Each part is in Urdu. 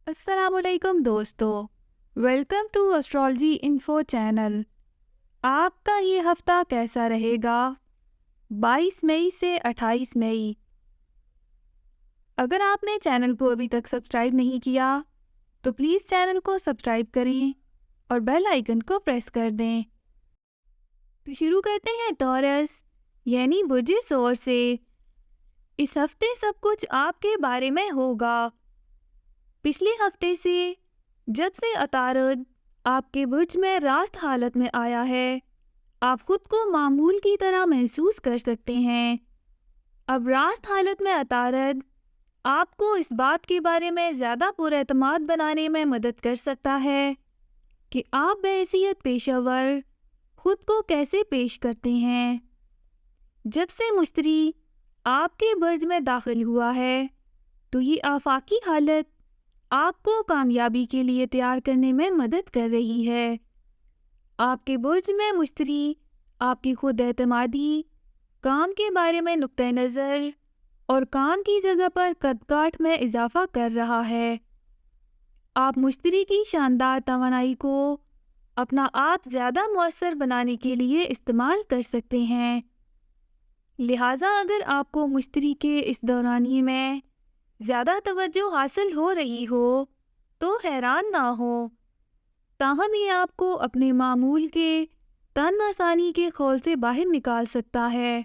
السلام علیکم دوستو، welcome to astrology info channel. آپ کا یہ ہفتہ کیسا رہے گا؟ 22 مئی سے 28 مئی۔ اگر آپ نے چینل کو ابھی تک سبسکرائب نہیں کیا تو پلیز چینل کو سبسکرائب کریں اور بیل آئیکن کو پریس کر دیں۔ تو شروع کرتے ہیں ٹورس یعنی برج ثور سے۔ اس ہفتے سب کچھ آپ کے بارے میں ہوگا۔ پچھلے ہفتے سے جب سے عطارد آپ کے برج میں راست حالت میں آیا ہے، آپ خود کو معمول کی طرح محسوس کر سکتے ہیں۔ اب راست حالت میں عطارد آپ کو اس بات کے بارے میں زیادہ پراعتماد بنانے میں مدد کر سکتا ہے کہ آپ بحیثیت پیشہ ور خود کو کیسے پیش کرتے ہیں۔ جب سے مشتری آپ کے برج میں داخل ہوا ہے تو یہ آفاقی حالت آپ کو کامیابی کے لیے تیار کرنے میں مدد کر رہی ہے۔ آپ کے برج میں مشتری آپ کی خود اعتمادی، کام کے بارے میں نقطہ نظر اور کام کی جگہ پر قد کاٹ میں اضافہ کر رہا ہے۔ آپ مشتری کی شاندار توانائی کو اپنا آپ زیادہ مؤثر بنانے کے لیے استعمال کر سکتے ہیں۔ لہٰذا اگر آپ کو مشتری کے اس دورانیے میں زیادہ توجہ حاصل ہو رہی ہو تو حیران نہ ہو، تاہم یہ آپ کو اپنے معمول کے تن آسانی کے خول سے باہر نکال سکتا ہے۔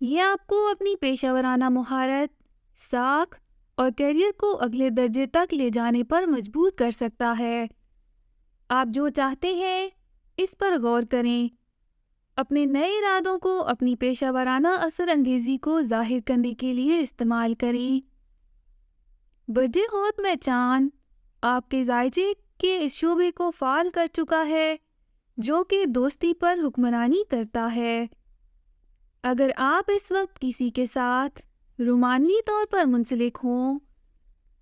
یہ آپ کو اپنی پیشہ ورانہ مہارت، ساکھ اور کیریئر کو اگلے درجے تک لے جانے پر مجبور کر سکتا ہے۔ آپ جو چاہتے ہیں اس پر غور کریں۔ اپنے نئے ارادوں کو اپنی پیشہ ورانہ اثر انگیزی کو ظاہر کرنے کے لیے استعمال کریں۔ برج حوت میں چاند آپ کے زائچے کے اس شعبے کو فعال کر چکا ہے جو کہ دوستی پر حکمرانی کرتا ہے۔ اگر آپ اس وقت کسی کے ساتھ رومانوی طور پر منسلک ہوں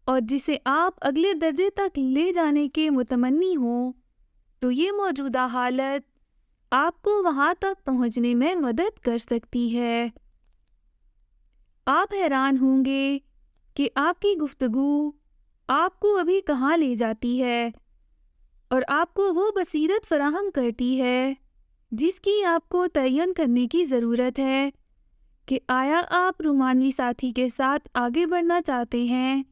اور جسے آپ اگلے درجے تک لے جانے کے متمنی ہوں تو یہ موجودہ حالت آپ کو وہاں تک پہنچنے میں مدد کر سکتی ہے۔ آپ حیران ہوں گے کہ آپ کی گفتگو آپ کو ابھی کہاں لے جاتی ہے اور آپ کو وہ بصیرت فراہم کرتی ہے جس کی آپ کو تعین کرنے کی ضرورت ہے کہ آیا آپ رومانوی ساتھی کے ساتھ آگے بڑھنا چاہتے ہیں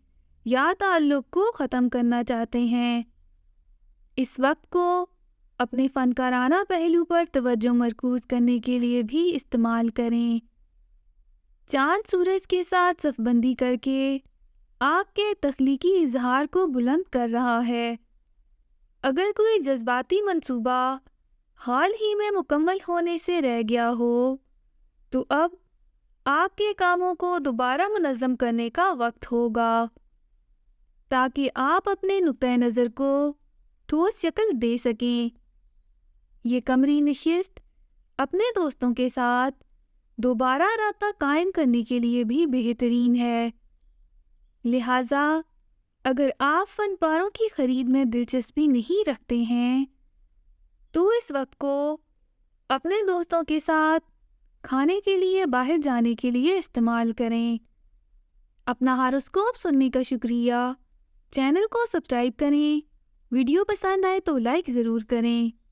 یا تعلق کو ختم کرنا چاہتے ہیں۔ اس وقت کو اپنے فنکارانہ پہلو پر توجہ مرکوز کرنے کے لیے بھی استعمال کریں۔ چاند سورج کے ساتھ صف بندی کر کے آپ کے تخلیقی اظہار کو بلند کر رہا ہے۔ اگر کوئی جذباتی منصوبہ حال ہی میں مکمل ہونے سے رہ گیا ہو تو اب آپ کے کاموں کو دوبارہ منظم کرنے کا وقت ہوگا تاکہ آپ اپنے نقطہ نظر کو ٹھوس شکل دے سکیں۔ یہ قمری نشست اپنے دوستوں کے ساتھ دوبارہ رابطہ قائم کرنے کے لیے بھی بہترین ہے۔ لہٰذا اگر آپ فن پاروں کی خرید میں دلچسپی نہیں رکھتے ہیں تو اس وقت کو اپنے دوستوں کے ساتھ کھانے کے لیے باہر جانے کے لیے استعمال کریں۔ اپنا ہاروسکوپ سننے کا شکریہ۔ چینل کو سبسکرائب کریں۔ ویڈیو پسند آئے تو لائک ضرور کریں۔